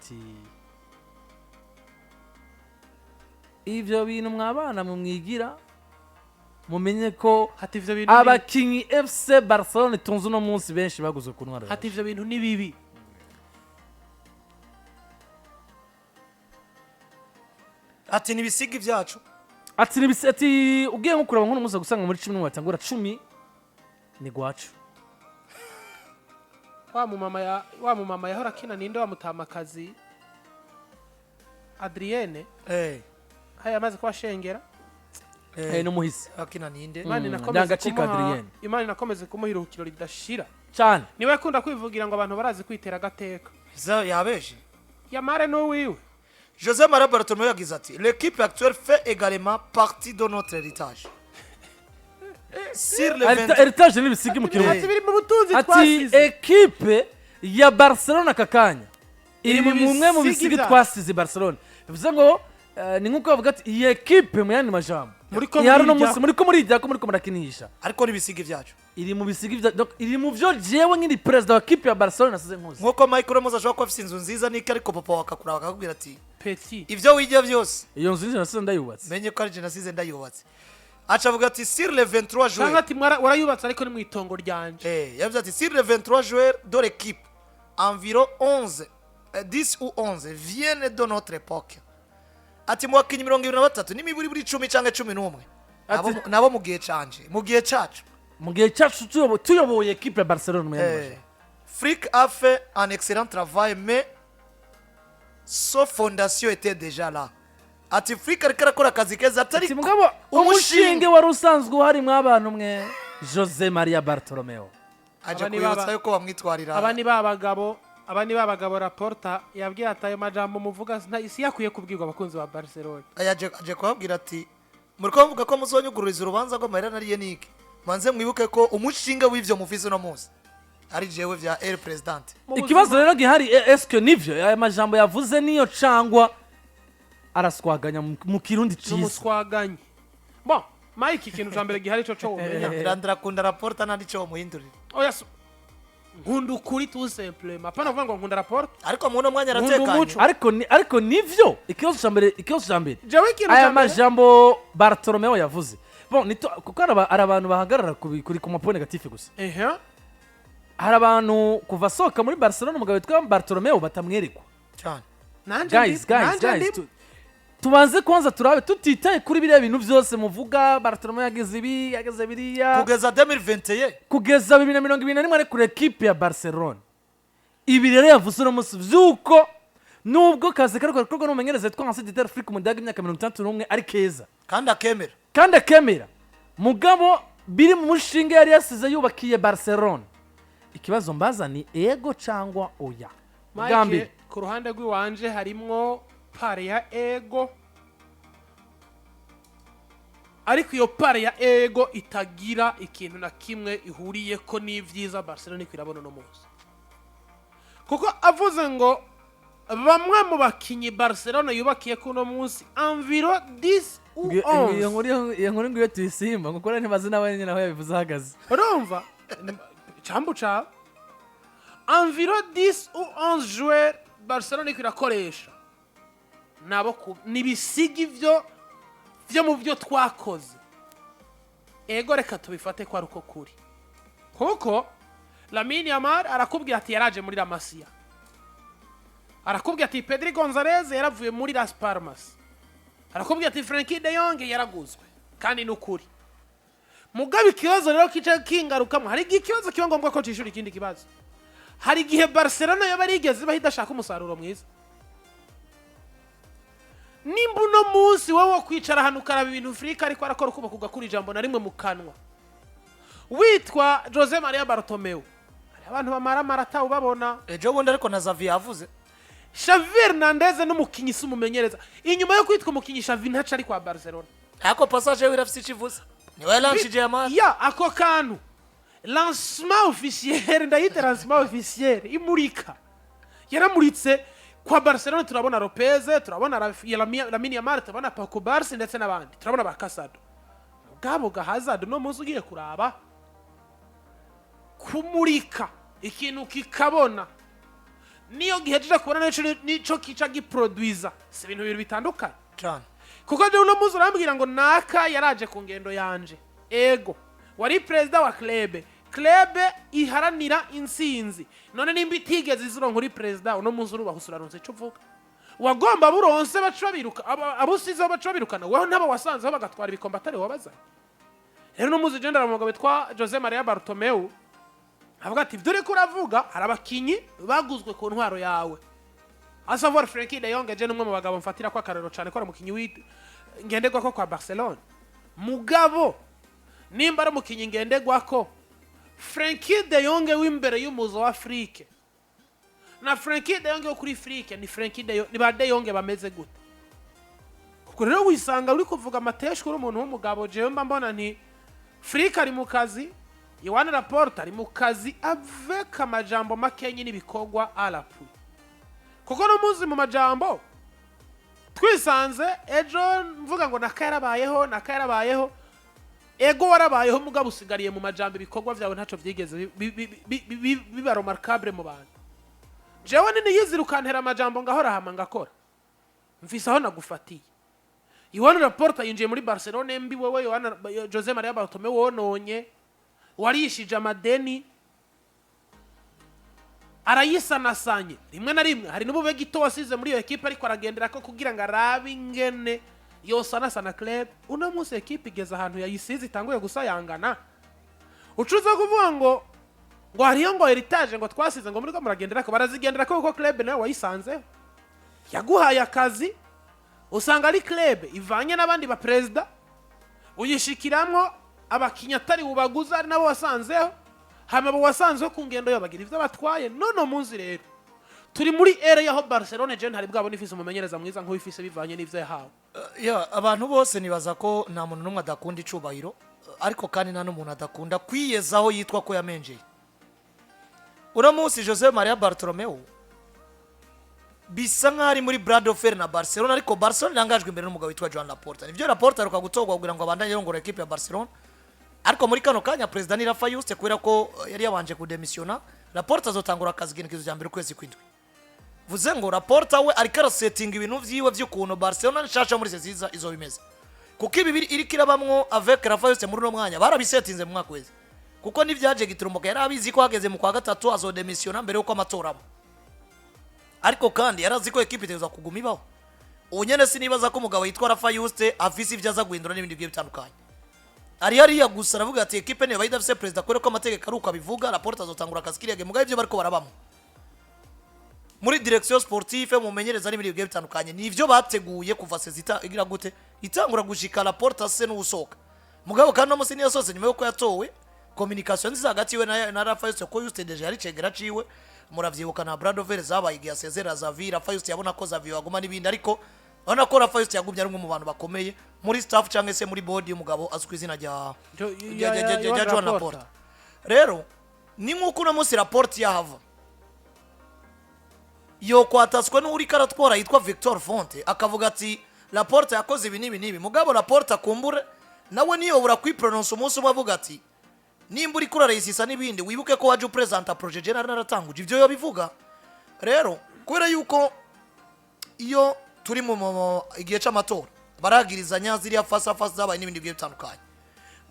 ati ivyo bintu mwabana mumwigira mumenye ko hati ivyo bintu abakinyi FC Barcelona tunzu no munsi benshi baguze ku ntwara hati ivyo bintu ni bibi ati nibisiga ivyacu ati ugiye nko kuraba nk'uno muza gusanga muri 10 batangura 10 ni gwacu wa mumama yahora akina ninde wa mutamakazi Adrienne haya amaze kwashengera no muhisi akina ninde Imana nakomeze kumuhiruhukiro ridashira cyane niwe akunda kwivugira ngo abantu barazi kwitera gateka yabeje yamare no wiwe José Maria Bartomeu yagize ati l'équipe actuelle fait également partie de notre héritage. Sur le héritage ni bisigi mu kirundi ati equipe ya Barcelona kakanya iri mu mwe mu bisigi twasize Barcelona bivuze ngo ni nkuko bavuga ati iyi equipe mu yandi majambo muri ko murijya ko muri ko murakinisha ariko ni bisigi vyacu iri mu bisigi iri mu byo jewe nk'iri president wa equipe ya Barcelona nasize nkuze nkuko Michael Ramos ashobora kuba afite inzu nziza niki ariko papa wakakura bakakubwira ati petit ivyo wijya byose iyo nzu nasize ndayubatse menye ko ari je nasize ndayubatse acha avuga ati sur le 23 joueurs cyangwa ati warayubatse ariko ni mu itongo ryanje yavuze ati sur le 23 joueurs de l'équipe environ 10 ou 11 viennent de notre époque ati mu bakinyi 23 n'imiburi buri 10 cyangwa 11 nabo mu gihe canje mu gihe cyacu tuyoboye equipe ya Barcelona mu yandi Frick a fait un excellent travail mais sa fondation était déjà là ati Frick ariko arakora akazi keza atari ati mugabo umushinge wari usanzwe uhari mw'abantu mwe José Maria Bartomeu aje kwibutsa yuko bamwitwarira abani babagabo Laporta yabwiye atayo majambo muvuga isi yakwiye kubwirwa abakunzi ba Barcelona aje kubabwira ati muri ko muvuga ko muzonyugururiza urubanza rwo mahera nariye niki manze mwibuke ko umushinga w'ivyo mufize no munsi ari jewe vya el president ikibazo rero gihari eske nivyo aya majambo yavuze niyo cangwa araswaganya mu kirundi ciza n'umuswaganye bon Mike ikintu cambere gihari cyo umenya Landry akunda Laporta nandi cyo muhindurira oya nkunda ukuri tout simplement apana kuvuga ngo nkunda Laporta ariko mu no mwanya aratekanye ariko nivyo ikibazo cambere aya majambo Bartomeu yavuze bon kuko ari abantu bahagarara kuri ku mapo negatif gusa hari abantu kuva soka muri Barcelona umugabo witwa Bartomeu batamwerekwa cyane guys tubanze kwanza turabe tutitaye kuri biriya bintu byose muvuga Bartomeu yageze biriya kugeza 2021 kugeza 2021 ari kuri equipe ya Barcelona ibi rero yavuze no musi vyuko nubwo kaze kariko n'umumenyereza yitwa Hasi Afrique mu ndaga imyaka 61 ari keza kandi akemera mugabo biri mu mushinga yari yasize yubakiye Barcelona ikibazo mbaza ni ego cyangwa oya Mike ku ruhande rw'iwanje harimwo pare ya ego ariko iyo pare ya ego itagira ikintu na kimwe ihuriye ko n'ivyiza Barcelona kwirabona no munsi kuko avuze ngo bamwe mu bakinyi Barcelona yubakiye kuno munsi environ 10 ou 11 iyo nkuru ngiyo tuyisimba ngukora ntibazi n'abanye naho yabivuze hagaze urumva chambu cha environ 10 ou 11 joueurs Barcelona kwirakoresha nabo nibisigi vyo mu byo twakoze ego reka tubifate kwa ruko kuri kuko Lamine Yamal arakubwira ati yaraje muri La Masia arakubwira ati Pedri Gonzalez yaravuye muri Las Palmas arakubwira ati Frenkie de Jong yaraguzwe kandi n'ukuri mugabe ikibazo rero kica kingarukamwe hari ikibazo kiba ngombwa ko cishura ikindi kibazo hari gihe Barcelona yabarigeze bahidashaka umusaruro mwiza nimba uno munsi wowe kwicara hano ukaraba ibintu Afrika ariko arakora ukuboko ugakura ijambo na rimwe mu kanwa witwa José Maria Bartomeu hari abantu bamara marata ubabona ejo bundi ariko na Xavi yavuze Xavi Hernandez n'umukinyi sumumenyereza inyuma yo kwitwa umukinyi Xavi ntaca ari kwa Barcelona ako passage wirafise ikivuze niwe launchije Yamal ya ako kantu lancement officiel ndayita lancement officiel imurika yaramuritse kwa Barcelona turabona Lopez turabona Lamine Yamal turabona Pajo Barsi ndetse n'abandi turabona bakasado mugabo Hazard no munsi ugiye kuraba kumurika ikintu kikabona niyo gihejeje kubona nico kica giproduiza si ibintu bibiri bitandukanye cyane kuko rero uno muzi urambwira ngo naka yaraje ku ngendo yanje ego wari perezida wa club iharanira insinzi none nimba itigeze izironka uri perezida uno muzi urubaho uraronse ico uvuga wagomba buronse baca biruka abusize baca birukana weho ntaba wasanzeho bagatwara ibikombe atari wabazanye rero uno muzi gendera mu mugabo witwa Jose Maria Bartomeu avuga ati dore ko uravuga hari abakinyi baguzwe ku ntwaro yawe asavoir Frankie de Jong je numwe mu bagabo mfatira kwa karero cyane ko ari mukinyi ngendegwa ko kwa Barcelona mugabo nimba ari mukinyi ngendegwa ko Frankie de Jong w'imbere y'umuzo wa Afrique na Frankie de Jong kuri Afrique ni Frankie de Jong ni ba de Jong bameze gute kuko rero wisanga uri kuvuga amateshwa uri umuntu w'umugabo je mba mbona nti Afrique ari mu kazi Yohana Laporta ari mu kazi avec amajambo makenyi n'ibikorwa alapu kuko no muzi mu majambo twisanze ejo mvuga ngo nakarabayeho ego warabayeho mugabo usigariye mu majambo ibikorwa byawe ntaco vyigeze biba remarquable mu bantu jewe nini yizirukantera amajambo ngahora hama ngakora mfise aho nagufatiye Yohana Laporta yinjiye muri Barcelona mbi wewe Yohana Jose Maria Bartomeu wononye warishije amadeni arayisanasanye rimwe na rimwe hari n'ubube gito wasize muri iyo equipe ariko aragendera ko kugira ngo arabe ingene yosanasana club uno munsi equipe igeze ahantu yayisize itanguye gusayangana ucuza kuvuga ngo hariyo ngo heritage ngo twasize ngo muri ko muragendera ko barazigendera ko kuko club nawe wayisanze yaguhaye akazi usanga ari club ivanye n'abandi ba president uyishikiramwo abakinya atari ubaguza ari nabo wasanzeho hama bo wasanzeho ku ngendo yabagira ivyo batwaye none munsi rero turi muri ere yaho Barcelona je ntari bwabo nifise umumenyereza mwiza nko bifise bivanye n'ivyo yahawe abantu bose nibaza ko nta muntu numwe adakunda icubahiro ariko kandi nta n'umuntu adakunda kwiyezaho yitwa ko yamenjeye uno munsi Jose Maria Bartomeu bisa nk'ari muri Brad Offer na Barcelona ariko Barcelona irangajwe imbere n'umugabo witwa Joan Laporta nivyo Laporta aruka gutogwa kugira ngo abandanye yongora equipe ya Barcelona ariko muri kano kanya president ni Rafa Juste kubera ko yari yabanje kudemisiona Laporta azotangura akazi ginekizo cya mbere kwezi kwindwi vuze ngo Laporta we ari kara setting ibintu vyiwe vy'ukuntu Barcelona nshasha muri seziza izo bimeze kuko ibi iri kirabamwo avec Rafa Juste muri no mwanya barabisetinze mu mwaka wezi kuko nivyaje giturumbuka yari abizi ko hageze mu kwa gatatu azodemisiona mbere yuko amatora ariko kandi yarazi ko equipe iteza kuguma ibaho unyene sinibaza ko umugabo yitwa Rafa Juste afise ivyo aza guhindura n'ibindi bigiye bitandukanye ari yagusa aravuga ati equipe ne bayidafise president kwere ko amategeko aruko abivuga Laporta azotangura akazi kirege mugabe ivyo bariko barabamo muri direction sportive mumenyereza n'ibindi bigiye bitandukanye nivyo bateguye kuva sezita igira gute itangura gushika Laporta se n'usoka mugabo kandi no musini yasose nyuma yuko yatowe communication nziza hagati we na Rafa Juste ko Juste deje yari cegera ciwe muravyibuka na Brad Offer zabaye igihe asezera Xavi Rafa Juste yabona ko Xavi waguma n'ibindi ariko ona ko Rafa Juste yagumye ari umwe mu bantu bakomeye muri staff cyangwa se muri board y'umugabo azwi izina rya Joan Laporta rero ni nkuko na munsi Laporta yahava yo kwataswe n'uri karatwara yitwa Victor Fonte akavuga ati Laporta yakoze ibi nibi mugabo Laporta kumbure nawe niyo bura kwiprononce umunsi ubavuga ati nimba uri kura rayisisa n'ibindi wibuke ko waje upresenta projet general naratanguje ivyo yobivuga rero kubera yuko iyo turi mu igihe c'amatora baragirizanya ziriya fasa zabaye n'ibindi bigiye bitandukanye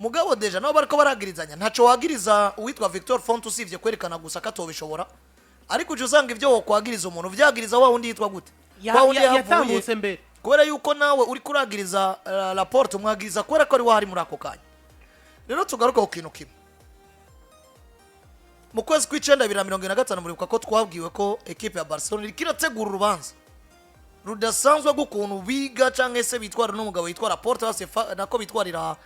mugabo deja nabo bariko baragirizanya ntaco wagiriza uwitwa Victor Font usivye kwerekana gusa katobishobora ariko uje usanga ivyo wokwagiriza umuntu vyagiriza wa wundi yitwa gute wa wundi yatambutse mbere kubera yuko nawe uri kuragiriza Laporta umwagiriza kubera ko ari wahari muri ako kanya rero tugaruka ku kintu kimwe mu kwezi kw'icenda 2025 muri ko twabwiwe ko equipe ya Barcelona ikirategura urubanza rudasanzwe gukuntu biga canke se bitwara n'umugabo yitwa Laporta base nako bitwarira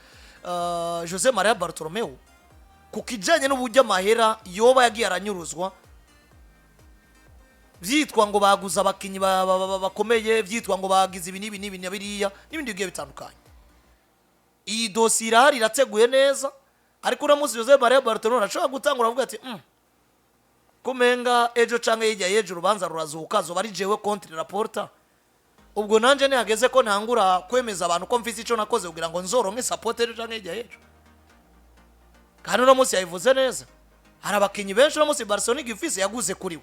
Jose Maria Bartomeu kukijanye n'uburyo amahera yoba yagiye aranyuruzwa vyitwa ngo baguza abakinyi bakomeye vyitwa ngo bagize ibi nabiriya n'ibindi bigiye bitandukanye iyi dossier irahari irateguye neza ariko uramuzi Jose Maria Bartomeu ashobora gutangura avuga ati kumenga ejo canke yijya yeje urubanza rurazuka zo bari jewe contre Laporta ubwo nanje ne hageze ko ntangura kwemeza abantu ko mfise ico nakoze kugira ngo nzoronke support ejo canke yijya yejo kandi uramuzi yayivuze neza hari abakinyi benshi uramuzi Barcelona igifise yaguze kuri we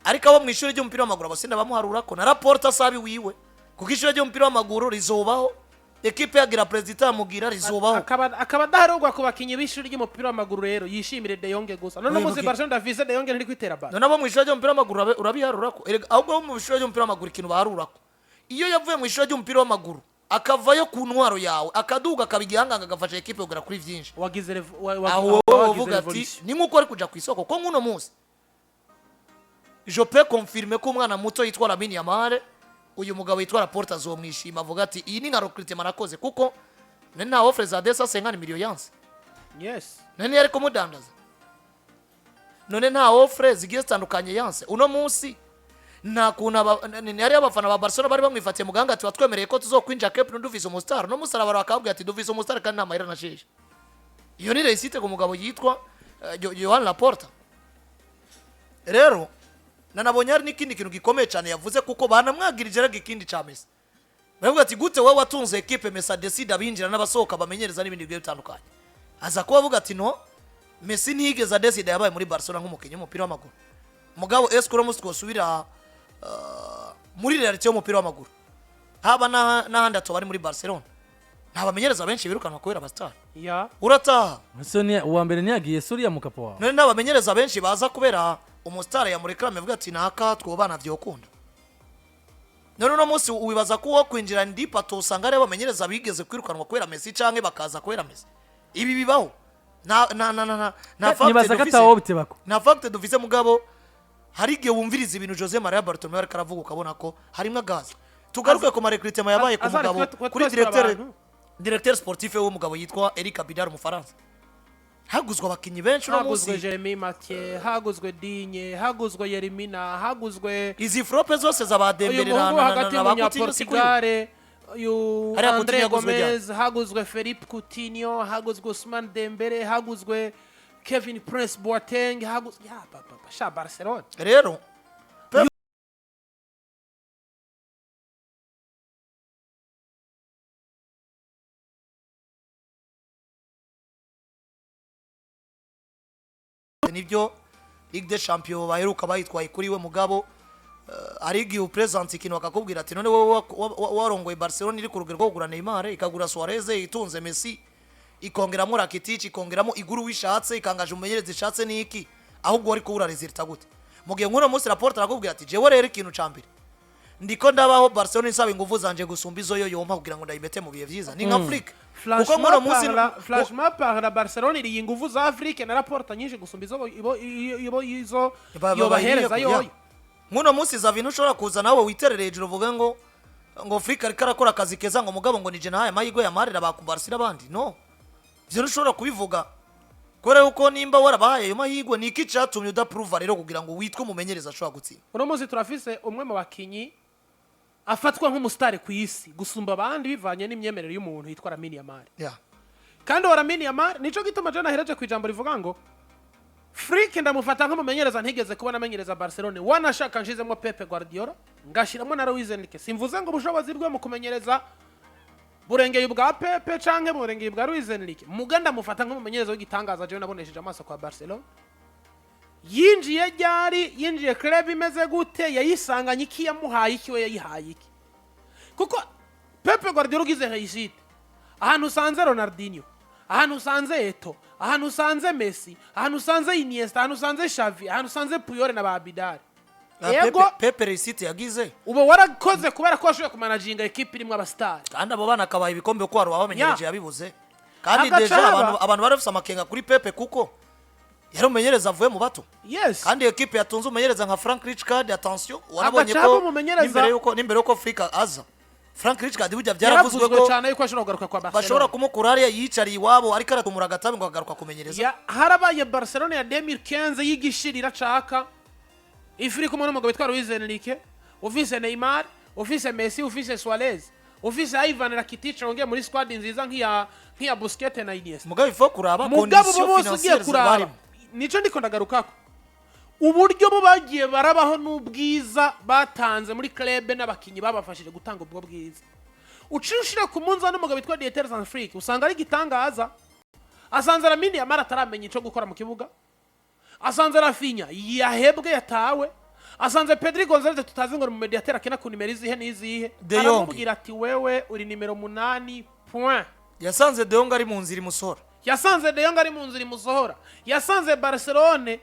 ariko abo mu ishuri ry'umupira w'amaguru abasinda bamuharura ko na Laporta sabi wiwe kuko ishuri ry'umupira w'amaguru rizobaho ekipe yagira president amugira rizobaho akaba daharogwa ku bakinyi b'ishuri ry'umupira w'amaguru rero yishimire De Jong gusa none muzi Barcelona Davis De Jong ntiri kwitera ball none abo mu ishuri ry'umupira w'amaguru urabiharura ko ahubwo mu ishuri ry'umupira w'amaguru ikintu baharura ko iyo yavuye mu ishuri ry'umupira w'amaguru akavayo ku ntwaro yawe akaduga akabigihanganga agafasha ekipe kugera kuri byinshi wagize uvuga ati ni nkuko ari kuja ku isoko ko nkuno munsi je peux confirmer ko umwana muto yitwa Lamine Yamal uyu mugabo yitwa Laporta azomwishima avuga ati iyi ni nka recruitment nakoze kuko nta offre za 250 millions yanse yes none yari kumudandaza none nta offre zigiye zitandukanye yanse uno munsi nta kuntu yari abafana ba Barcelona bari bamwifatiye muganga ati watwemereye ko tuzokwinja Cape no duvise umustar no musara barakabwiye ati duvise umustar kandi nta mahera nasheje iyo ni resite ku mugabo yitwa Johan Laporta rero nanabonye hari n'ikindi kintu gikomeye cyane yavuze kuko banamwagirije rega ikindi ca Messi bavuga ati gute wowe watunze equipe Messi decide abinjira n'abasohoka bamenyereza n'ibindi bigiye bitandukanye aza kuba avuga ati no Messi ntiyigeze decide yabaye muri Barcelona nk'umukinnyi w'umupira w'amaguru mugabo escuro musubira muri reality y'umupira w'amaguru haba n'ahandi atobari muri Barcelona nta bamenyereza benshi birukanwa kubera abastar urataha uwa mbere ntiyagiye Suriya mu kapo wawe none n'abamenyereza benshi baza kubera umustar yamureklame avuga ati naka twobana vyokunda none uno munsi wibaza ko kwinjira ndi pato usanga ari abamenyereza bigeze kwirukanwa kubera Messi canke bakaza kubera Messi ibi bibaho na fact dufise mugabo hari igihe wumviriza ibintu Jose Maria Bartomeu ariko aravuga ukabona ko harimo gaza tugaruke ku marecruitment yabaye ku mugabo kuri directeur sportif w'umugabo yitwa Eric Abidal mu Faransa haguzwe abakinyi benshi no munsi haguzwe Jeremy Mathieu haguzwe Digne haguzwe Yeremina haguzwe izi frope zose zabadembererana na Portugal Andre Gomez haguzwe Philippe Coutinho haguzwe Ousmane Dembele haguzwe Kevin Prince Boateng haguzwe sha Barcelona rero nibyo Ligue des Champions baheruka bayitwaye kuri we mugabo arigi upresence ikintu akakubwira ati none wowe warongoye Barcelona iri ku rugero rwo kugura Neymar ikagura Suarez itunze Messi ikongeramo Rakitic ikongeramo iguru wishatse ikangaje umenyereza ishatse niki ahubwo wari kubura resulta gute mugiye nk'uno munsi Laporta arakubwira ati jewe rero ikintu cambere ndiko ndabaho Barcelona isaba ingufu zanje gusumba izo yo yompa kugira ngo ndayimete mu bihe vyiza ni nka Afrique kuko nk'uno munsi flashma par Barcelona iri ingufu za Afrique na Laporta nyinshi gusumba izo yobahereza yoyo nk'uno munsi Zavino ushobora kuza nawe witerere hejuru uvuga ngo Afrique ariko arakora akazi keza ngo mugabo ngo nije nahaye amahirwe yamarira ba ku Barcelona abandi no byo ushobora kubivuga kore uko nimba warabahaye ayo mahirwe ni iki cyatumye udaprove rero kugira ngo witwe umumenyereza ashobora gutsinda uno munsi turafise umwe mu bakinyi afatwa nk'umustar ku isi gusumba abandi bivanye n'imyemerere y'umuntu yitwa Lamine Yamal kandi Lamine Yamal nico gituma je nahereje kwijambo rivuga ngo Freak ndamufata nk'umumenyereza ntigeze kubona amenyereza Barcelona wanashaka nshizemo Pepe Guardiola ngashiramo na Luis Enrique simvuze ngo ubushobozi bwe mu kumenyereza burengeye bwa Pepe canke burengeye bwa Luis Enrique muganda mufata nk'umumenyereza w'igitangaza je nabonesheje amaso kwa Barcelona yinjiye club imeze gute yayisanganye iki yamuhaye iki we yayihaye iki kuko Pepe Guardiola ugize réussite ahantu usanze Ronaldinho ahantu usanze Eto ahantu usanze Messi ahantu usanze Iniesta ahantu usanze Xavi ahantu usanze Puyol na Abidal Pepe réussite yagize ubo warakoze kubera ko ashoboye kumanaginga equipe irimo abastar kandi abo bana kabaye ibikombe ko abamenyereje yabibuze kandi deja abantu barafise amakenga kuri Pepe kuko yari umenyereza avuye mu bato kandi equipe yatunze umenyereza nka Frank Rijkaard attention warabonye ko nimbere yuko Afrika aza Frank Rijkaard burya byaravuzwe ko cyane yuko ashobora kugaruka kwa Barcelona bashobora kumukura hariya yicariye iwabo ariko aratumura gatabi ngo agaruka kumenyereza harabaye Barcelona ya 2015 yigishirira caka ifiri kumwe n'umugabo witwa Luis Enrique ufise Neymar ufise Messi ufise Suarez ufise Ivan Rakitic wongeye muri squad nziza nk'iya Busquets na Iniesta mugabo ifo kuraba condition financière z'abari nico ndiko ndagarukako uburyo bo bagiye barabaho n'ubwiza batanze muri club n'abakinyi babafashije gutanga ubwo bwiza ucishira ku munza n'umugabo witwa Dieter Zanfrick usanga ari gitangaza asanze Lamine Yamal ataramenya ico gukora mu kibuga asanze Rafinha yahebwe yatawe asanze Pedri Gonzalez tutazi ngo mu mediateur akina ku nimero izihe n'izihe aramubwira ati wewe uri nimero 8 point. yasanze De Jong ari mu nzira imusohora yasanze Barcelona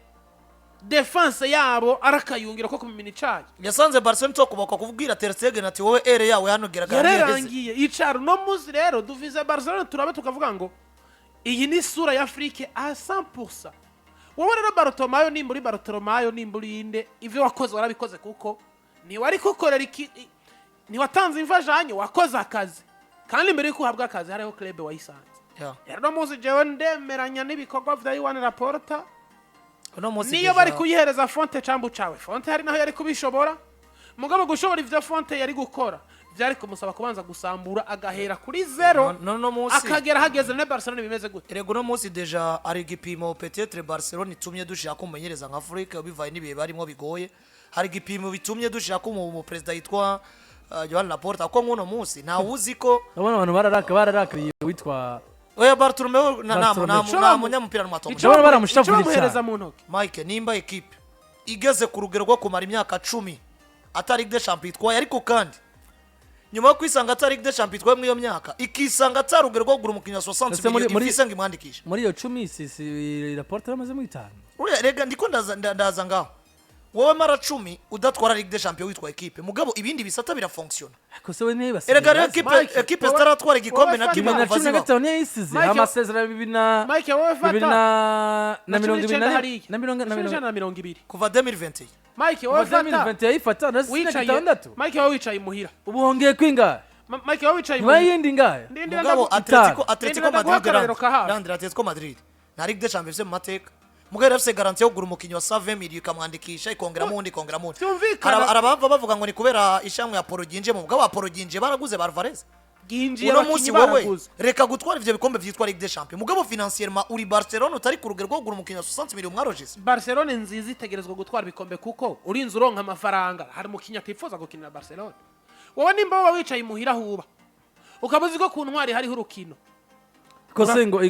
defense yabo arakayungira ko kumimina icayi yasanze Barcelona to kubaka kuvugira Ter Stegen ati wowe ere yawe hano geragara yarangiye icaro no muzi rero duvize Barcelona turabe tukavuga ngo iyi ni sura ya Afrique a 100%. wowe rero Bartomeu nimburi Bartomeu nimburi inde ivyo wakoze warabikoze kuko ni wari kukorera ni watanze imfashanyo wakoze akazi kandi imbere yuko uhabwa akazi hariho club wayisanze rero muzi jewe ndemeranya n'ibikorwa vya Iwan Laporta niyo bari kuyihereza fonte cambu cawe fonte hari naho yari kubishobora mugabo gushobora ivyo fonte yari gukora byari kumusaba kubanza gusambura agahera kuri 0 akagera hageze ne Barcelona bimeze gute erego no munsi deja ari gipimo peut-être Barcelona itumye dushaka kumenyereza nka Afrika bivaye nibihe barimo bigoye hari gipimo bitumye dushaka mu president yitwa Joan Laporta ko ngono munsi nta wuzi ko abana abantu bararakriye witwa oya Bartomeu na munyamupira n'amatombo abana baramushavuritsa Mike nimba equipe igeze ku rugero rwo kumara imyaka 10 atari Ligue des Champions twaye ariko kandi nyuma yo kwisanga atari Ligue des Champions twaye muri iyo myaka ikisanga atari rugero rwo gura umukinya 60 miliyoni ifisanga imwandikisha muri iyo 10 si Laporta yamaze mu 5 oya rega ndiko ndaza ngaho wowe mara 10 udatwara Ligue des Champions witwa equipe mugabo ibindi bisata birafunctiona ko se we niba se erega rero equipe staratwara igikombe na kimwe na 15 niyo yisize amasezera bibina Mike wowe fata na 20 kuva 2020 Mike wowe fata 2020 yifata na 6 Mike wowe wicaye muhira ubu hongeye kwinga Mike wowe wicaye muhira bayindi ngaye mugabo Atletico Madrid na Ligue des Champions mu mateka mugera afise garantie yo gura umukinyi wa 7 miliyoni kamwandikisha ikongera mundi arabava bavuga ngo ni kubera ishamwe ya Poro ginje mu bwa Poro ginje baraguze Barvarez ginje uno munsi wowe reka gutwara ivyo bikombe vyitwa Ligue des Champions mugabo financièrement uri Barcelona utari ku rugero rwo gura umukinyi wa 60 miliyoni mwarojese Barcelona nziza itegerezwa gutwara bikombe kuko urinze uronka amafaranga hari umukinyi atifuza gukinira Barcelona wowe nimba wowe wicaye muhira huba ukabuzi ko ku ntwari hari urukino kosengo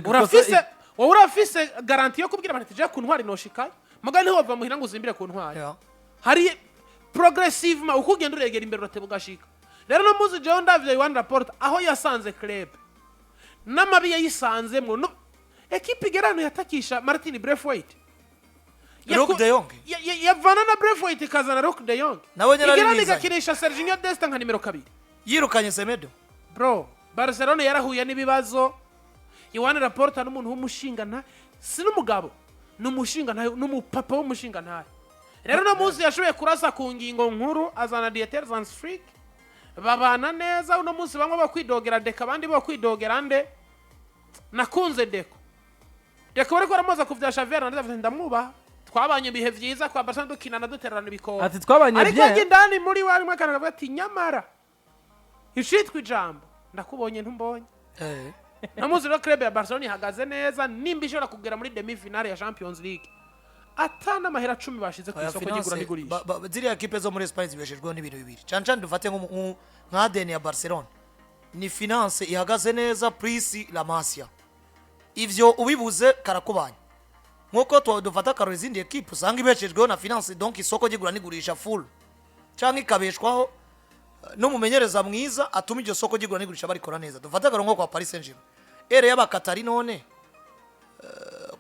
urafise garantie yo kubwira abantu tije ku ntwari no shikaye mugani ho bava muhira ngo uzimbire ku ntwari hari progressivement ukugenda uregera imbere uratebugashika rero no muzi John David Iwan Laporta aho yasanze club namabi yayisanzemwe no equipe gerano yatakisha Martin Braithwaite Rock de Jong yavana na Braithwaite kazana Rock de Jong nawe nyarari gakinisha Serginho Dest nka nimero 2 yirukanye Semedo bro Barcelona yarahuye n'ibibazo Iwan Laporta n'umuntu w'umushinga nta si n'umugabo n'umushinga nta n'umupapa w'umushinga nta rero no muzi yashoboye kurasa ku ngingo nkuru azana Dieter Zansfrick babana neza uno munsi bamwe bakwidogera Deka abandi bakwidogera nde nakunze Deka bariko baramoza kuvya Xavier ndamwubaha twabanye bihe vyiza kwa Barcelona dukinana duterana ibikoro ati twabanye bye ariko ndani muri wari mwakana bati nyamara ishitwa ijambo ndakubonye ntumbonye namuzi no club ya Barcelona ihagaze neza nimba ishobora kugera muri demi finale ya Champions League atana mahera 10 bashize ku isoko gigura nigurisha ziriya kipe zo muri Spain zibeshejweho n'ibintu bibiri cancan dufate nka ADN ya Barcelona ni finance ihagaze neza plus la Masia ivyo ubibuze karakubanye nkuko dufata karo izindi equipe usanga ibeshejweho na finance donc isoko gigura nigurisha full canke ikabeshwaho no mumenyereza mwiza atuma iryo soko gigura nigurisha barikora neza dufata karo nko kwa Paris Saint-Germain ere y'abakatari none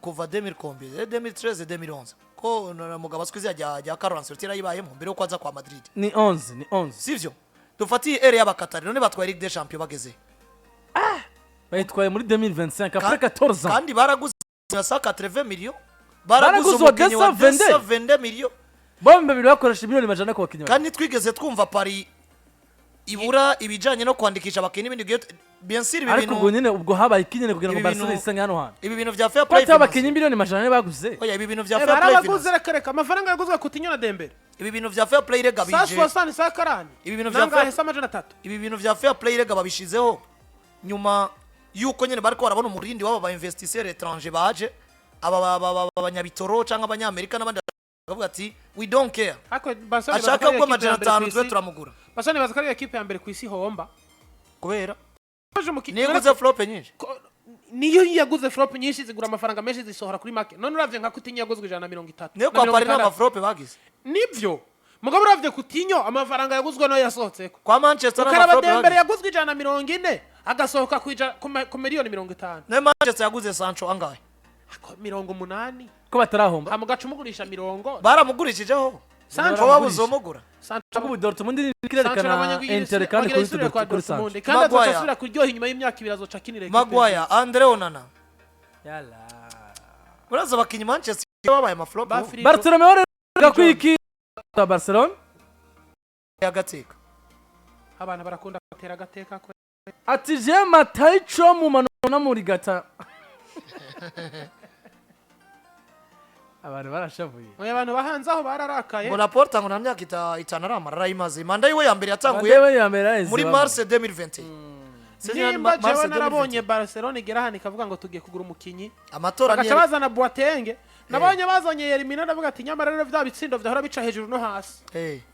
kuva 2013 2011 ko mugabo skwizi ya Carlo Ancelotti yayibayemo mbere yo kwaza kwa Madrid ni 11 sivyo dufatiye ere y'abakatari none batwaye Ligue des Champions bageze bayitwaye muri 2025 après 14 ans kandi baraguze 180 millions baraguze 220 millions bombe biri bakoresha miliyoni majana kwa kinywa kandi twigeze twumva Paris ibura ibijanye no kwandikisha abakinyi ibindi bien sûr ibi bintu ariko nyine ubwo habaye ikinyene kugira ngo Barcelona isange hano hano ibi bintu vya fair play abakinyi miliyoni majana baguze oya ibi bintu vya fair play baraguze reka amafaranga yaguzwe Coutinho na Dembele ibi bintu vya fair play rega bije sasa sakarani ibi bintu vya fair majana 3 ibi bintu vya fair play rega babishizeho nyuma yuko nyene bariko barabona umurindi wabo ba investisseurs étrangers baje abanyabitoro canke abanyamerika n'abandi bavuga ati we don't care ashaka ko majana 5 twe turamugura Basani bazakari equipe ya mbere ku isi homba kubera niguze flop nyinshi niyo yaguze flop nyinshi zigura amafaranga menshi zisohora kuri market none uravye nka Coutinho yaguzwe 130 niyo kwa Paris na flop bagize nivyo mugabo uravye Coutinho amafaranga yaguzwe no yasohotseko kwa Manchester ukaraba Dembele yaguzwe 140 agasohoka ku miliyoni 50 ne Manchester yaguze Sancho angahe 80 ko batarahomba hamugaca umugurisha 70 baramugurishije Sancho wabuze umugura Sancho Dortmund ikirerekana Inter kandi kuri Sancho kandi azasubira kuryoha inyuma y'imyaka 2 azoca kinire Maguire Andre Onana yala uraza bakinyi Manchester babaye amaflop Bartomeu gakwiki Barcelona yagateka abana barakunda gutera gateka ko ati je mataicho mu manona muri gata abantu barashavuye oya abantu bahanze aho bararakaye ngo Laporta ngo namyaka itanaramara arayimaze manda yiwe ya mbere yatanguye muri Mars 2020 nimba jewe narabonye Barcelona igera hano ikavuga ngo tugiye kugura umukinyi amatora ni bazana Boateng nabonye bazanye Yermina ndavuga ati nyamara rero vya bitsindo vyahora bica hejuru no hasi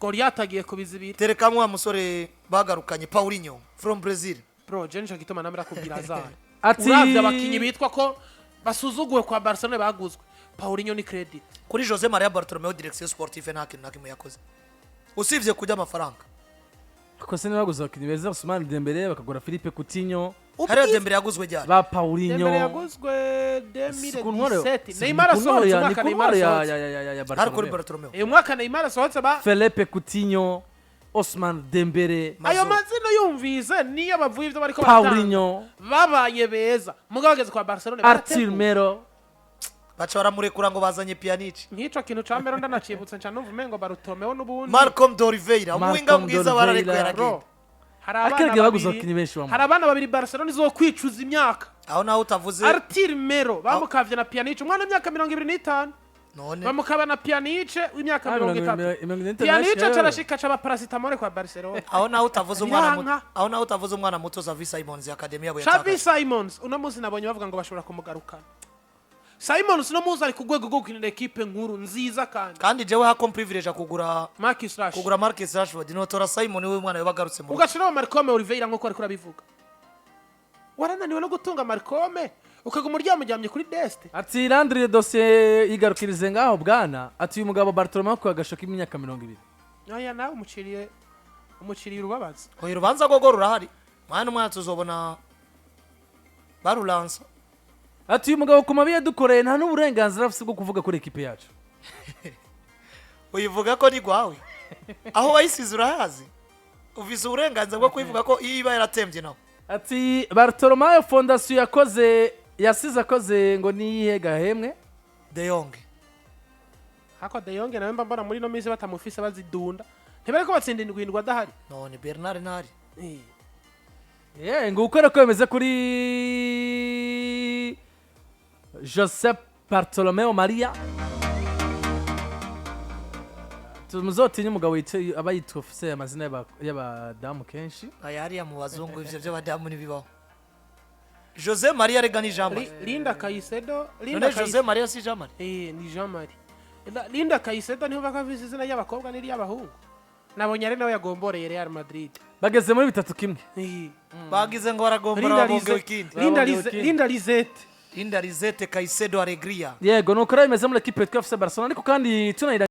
Goliath agiye kubizibira terekamwe wa musore bagarukanye Paulinho from Brazil bro je nico gituma namira kubwira zana ati uravye abakinyi bitwa ko basuzuguwe kwa Barcelona baguzwe Paulinho ni credit kuri Jose Maria Bartomeu direction sportive nta kintu nakimwe yakoze usivye kujya amafaranga kose nibaguze abakinyi beza Ousmane Dembele bakagura Philippe Coutinho hari Dembele yaguzwe ryari ba Paulinho Dembele yaguzwe 2017 Neymar asohotse umwaka Neymar ya Bartomeu uyu mwaka Neymar asohotse ba Philippe Coutinho Ousmane Dembele ayo mazina yumvize niyo bavuye ivyo bariko Paulinho babaye beza mugabo bageze kwa Barcelona Arthur Melo bachora murekura ngo bazanye Pjanic nkico kintu ca Melo ndanacibutse nca numva umengo Bartomeu n'ubundi Malcolm D'Oliveira umuhinga bwiza barareko yaragenda akirege baguze abakinyi benshi hari abana babiri Barcelona izo kwicuza imyaka aho naho utavuze Arthur Melo bamukavye na Pjanic umwana w'imyaka 25 none bamukaba na Pjanic w'imyaka 30 Pjanic acarashika ca paracetamol kwa Barcelona aho naho utavuze umwana muto Xavi Simons Academy yabo Xavi Simons uno munsi nabonye bavuga ngo bashobora kumugarukana Simons no muzi ari kugwego gwo gukinira equipe nkuru nziza kandi jewe hako privilege kugura Marcus Rashford no tora Simon we mwana yabagarutse mu ugashira Marcome Oliveira nko ari kurabivuga warananiwe no gutunga Marcome ukaga umuryamye kuri Dest ati Landry dossier igarukirize ngaho bwana ati uyu mugabo Bartomeu ko agashoka imyaka 20 oya nawe umuciriye urubabaza oya urubanza gogo rurahari mwana tuzobona barulansa ati uyu mugabo kumabiye dukoreye nta n'uburenganzira afite bwo kuvuga kuri equipe yacu uyivuga ko ni gwawe aho wayisize urahazi uvise uburenganzira bwo kuyivuga ko iba yaratembye nawe ati Bartomeu fondation yasize akoze ngo niyihe gahemwe De Jong hako De Jong nawe mbona muri no mizi batamufise bazidunda ntibareko batsinda indwindwa adahari none Bernard ntari ngo ukore ko bemeze kuri Josep Bartomeu Maria tumuzotinye umugabo yicaye aba yitwa ofise amazina y'abadamu kenshi ayari ya mu bazungu ivyo by'abadamu nibibaho Jose Maria regani Jean-Marie Linda Caicedo Jose Maria si Jean-Marie ni Jean-Marie Linda Caicedo niho bakavize izina y'abakobwa n'iri y'abahungu nabonye ari nawe yagomboreye Real Madrid bageze muri 3-1 bagize ngo baragombora bonge weekend Linda Lizette Caicedo Alegria yego nuko bimeze muri equipe twafise Barcelona ariko kandi tunayira